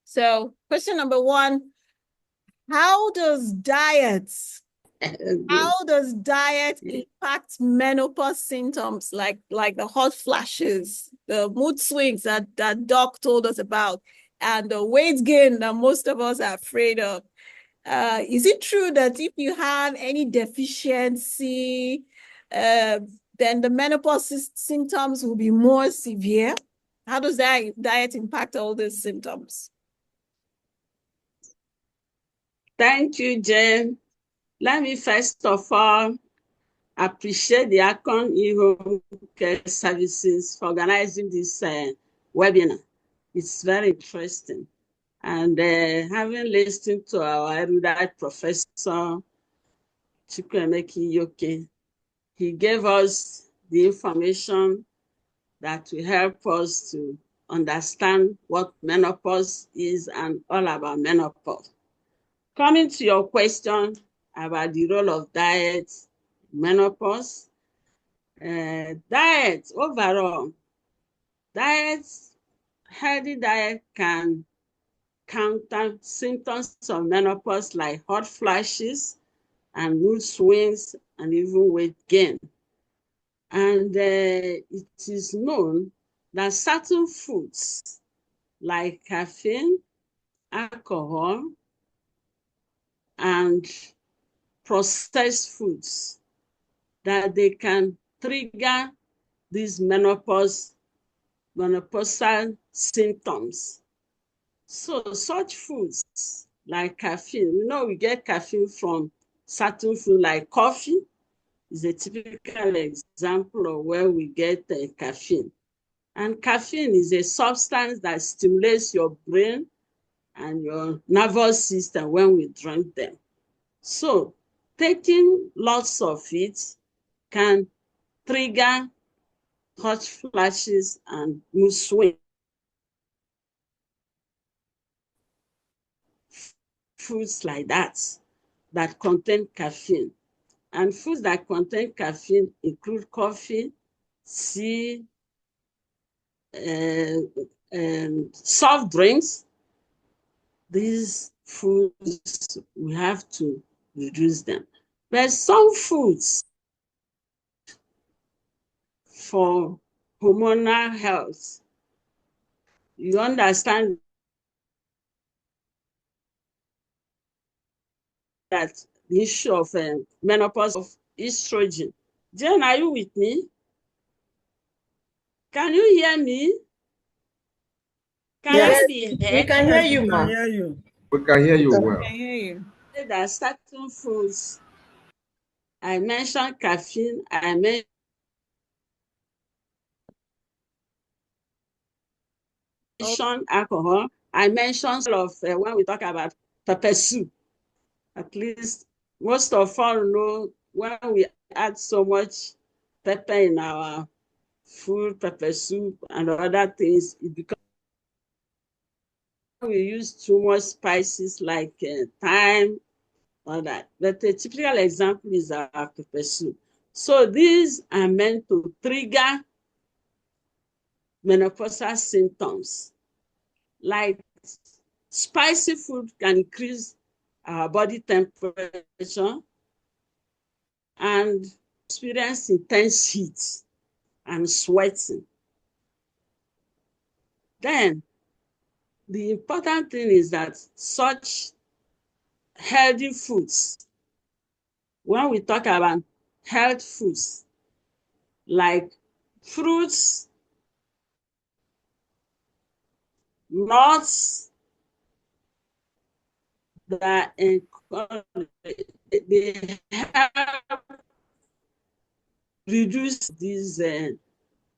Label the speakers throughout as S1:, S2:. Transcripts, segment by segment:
S1: So question number one, how does diet impact menopause symptoms like the hot flashes, the mood swings that Doc told us about, and the weight gain that most of us are afraid of? Is it true that if you have any deficiency, then the menopause symptoms will be more severe? How does that diet impact all these symptoms?
S2: Thank you, Jane. Let me first of all appreciate the Akon E-homecare services for organizing this webinar. It's very interesting. And having listened to our erudite Professor Chukwemeki Yoke, he gave us the information that will help us to understand what menopause is and all about menopause. Coming to your question about the role of diet, menopause, diet overall, healthy diet can counter symptoms of menopause like hot flashes and mood swings and even weight gain. And it is known that certain foods like caffeine, alcohol, and processed foods, that they can trigger these menopausal symptoms. So such foods like caffeine, we get caffeine from certain food like coffee is a typical example of where we get caffeine. And caffeine is a substance that stimulates your brain and your nervous system when we drink them. So taking lots of it can trigger hot flashes and mood swings. Foods like that contain caffeine. And foods that contain caffeine include coffee, tea, and soft drinks. These foods, we have to reduce them. But some foods for hormonal health, you understand that the issue of menopause of estrogen. Jane, are you with me? Can you hear me? Can
S3: Yes,
S2: I be
S3: we
S2: heard?
S3: can hear you,
S4: We
S3: ma.
S4: can hear you.
S5: We can hear you well.
S1: I hear you.
S2: There are certain foods. I mentioned caffeine. I mentioned alcohol. I mentioned when we talk about pepper soup. At least most of us know when we add so much pepper in our food, pepper soup, and other things, it becomes we use too much spices like thyme, all that. But a typical example is our pepper soup. So these are meant to trigger menopausal symptoms. Like spicy food can increase our body temperature and experience intense heat and sweating. Then the important thing is that such healthy foods, when we talk about health foods like fruits, nuts, that they help reduce these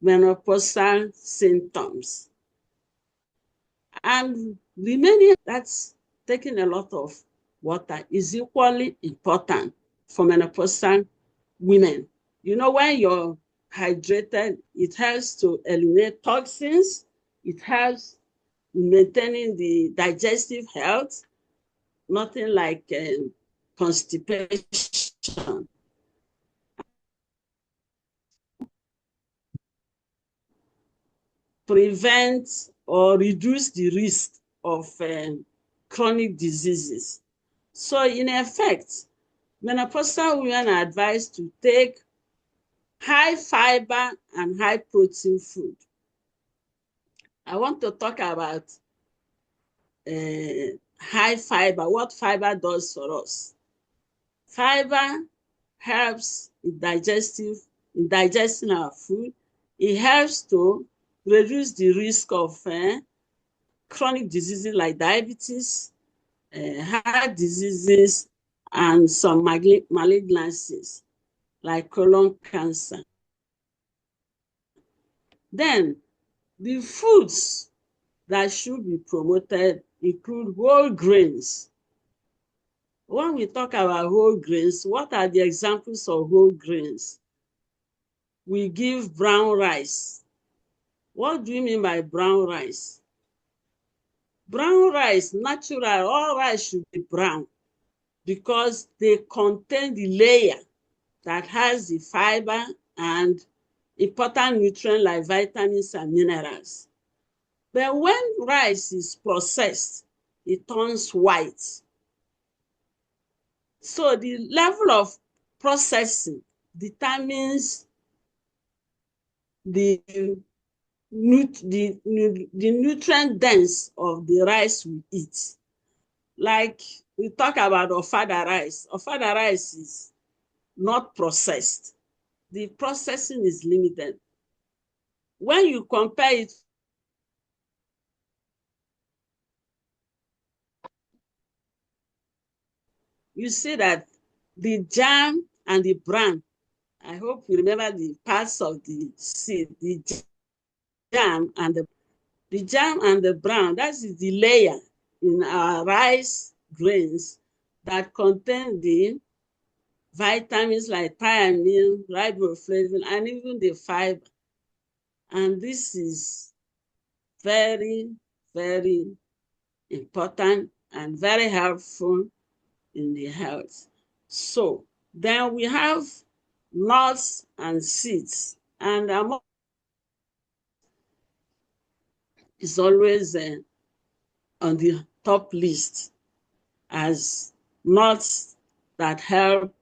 S2: menopausal symptoms. And remaining, that's taking a lot of water is equally important for menopausal women. When you're hydrated, it helps to eliminate toxins. It helps in maintaining the digestive health. Nothing like constipation. Prevent or reduce the risk of chronic diseases. So in effect, menopausal women are advised to take high fiber and high protein food. I want to talk about high fiber, what fiber does for us. Fiber helps in digesting our food. It helps to reduce the risk of chronic diseases like diabetes, heart diseases, and some malignancies like colon cancer. Then the foods that should be promoted include whole grains. When we talk about whole grains, what are the examples of whole grains? We give brown rice. What do you mean by brown rice? Brown rice, natural, all rice should be brown because they contain the layer that has the fiber and important nutrients like vitamins and minerals. But when rice is processed, it turns white. So the level of processing determines the nutrient dense of the rice we eat. Like we talk about ofada rice. Ofada rice is not processed. The processing is limited. When you compare it, you see that the germ and the bran, I hope you remember the parts of the seed, the germ and the brown, that is the layer in our rice grains that contain the vitamins like thiamine, riboflavin, and even the fiber. And this is very, very important and very helpful in the health. So then we have nuts and seeds, and is always on the top list as nuts that help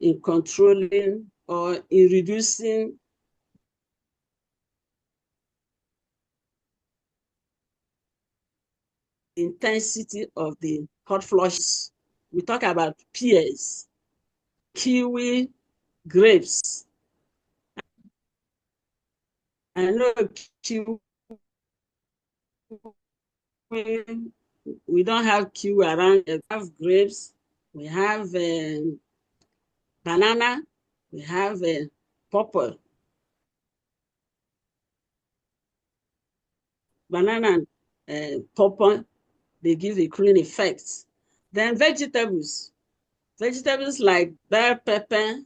S2: in controlling or in reducing the intensity of the hot flushes. We talk about pears, kiwi, grapes. I know kiwi, we don't have kiwi around. We have grapes, we have banana, we have purple. Banana and purple, they give a cooling effect. Then vegetables like bell pepper,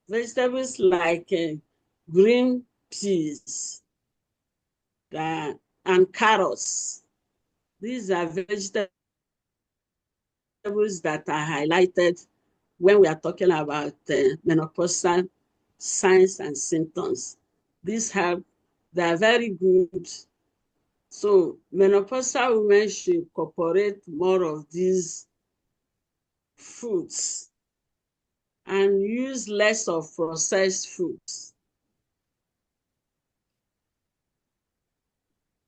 S2: vegetables like green peas and carrots. These are vegetables that are highlighted when we are talking about menopausal signs and symptoms. These help, they are very good. So menopausal women should incorporate more of these foods and use less of processed foods.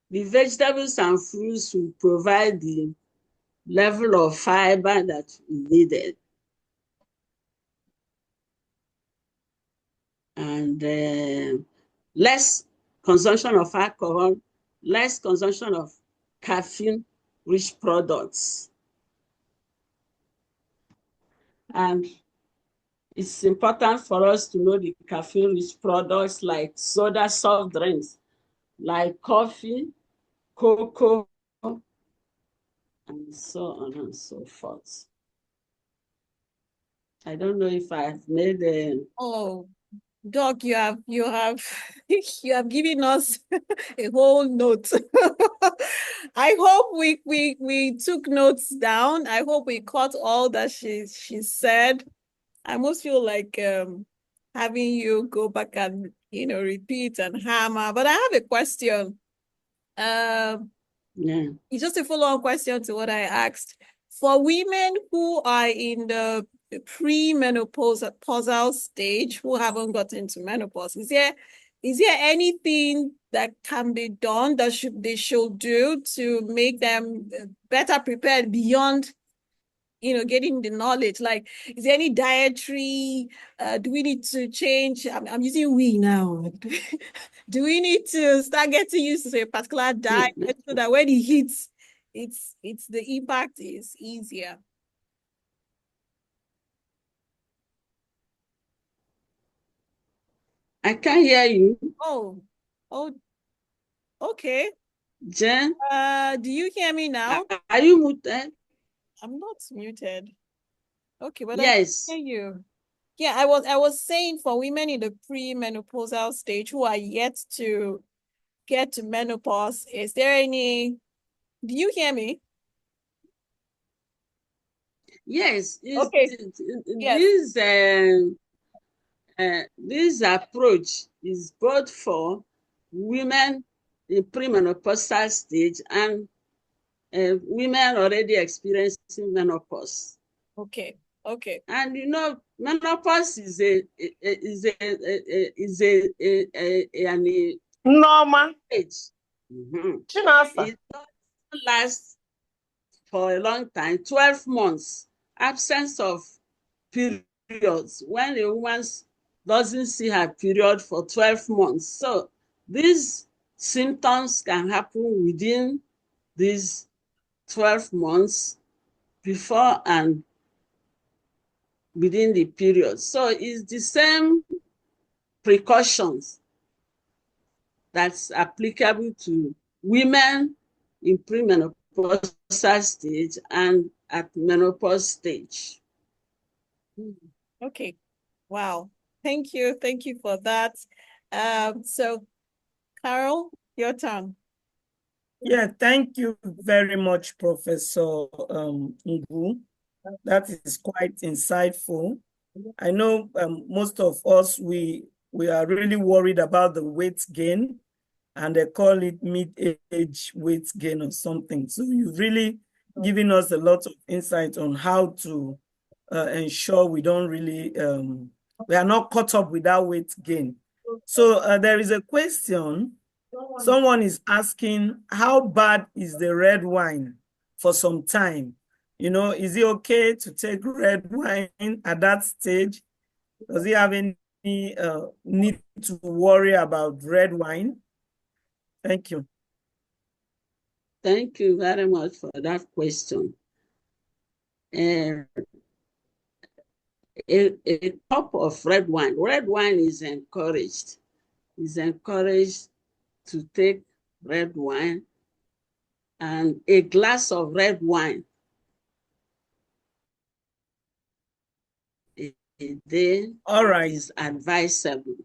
S2: The vegetables and fruits will provide the level of fiber that we needed. And less consumption of alcohol, less consumption of caffeine-rich products. And it's important for us to know the caffeine-rich products like soda soft drinks, like coffee, cocoa, and so on and so forth. I don't know if I've made a...
S1: Oh, Doc, you have given us a whole note. I hope we took notes down. I hope we caught all that she said. I almost feel like having you go back and repeat and hammer. But I have a question. Um,
S2: Yeah.
S1: It's just a follow-up question to what I asked. For women who are in the pre-menopausal stage who haven't gotten to menopause, is there anything that can be done that they should do to make them better prepared beyond getting the knowledge? Like, is there any dietary, do we need to change? I'm using we now. Do we need to start getting used to a particular diet so that when it hits, it's the impact is easier?
S2: I can't hear you.
S1: Oh, oh, okay.
S2: Jen,
S1: Do you hear me now?
S2: are you muted?
S1: I'm not muted. Okay, but I can hear
S2: Yes.
S1: you. Yeah, I was saying for women in the pre-menopausal stage who are yet to get to menopause, is there any, do you hear me?
S2: Yes.
S1: Okay, yes.
S2: This approach is both for women in premenopausal stage and women already experiencing menopause.
S1: Okay, okay.
S2: And menopause is an
S3: Normal.
S2: age. Mhm.
S3: Chinasa.
S2: It doesn't last for a long time, 12 months, absence of periods, when a woman doesn't see her period for 12 months. So these symptoms can happen within these 12 months before and within the period. So it's the same precautions that's applicable to women in premenopausal stage and at menopause stage.
S1: Okay. Wow. Thank you. Thank you for that. So Carol, your turn.
S3: Yeah, thank you very much, Professor Ngwu. That is quite insightful. I know most of us, we are really worried about the weight gain, and they call it mid-age weight gain or something. So you've really given us a lot of insight on how to ensure we don't really, we are not caught up with that weight gain. So there is a question. Someone is asking, how bad is the red wine for some time? Is it okay to take red wine at that stage? Does he have any need to worry about red wine? Thank you.
S2: Thank you very much for that question. A cup of red wine is encouraged. Is encouraged to take red wine, and a glass of red wine a day
S3: All right.
S2: is advisable.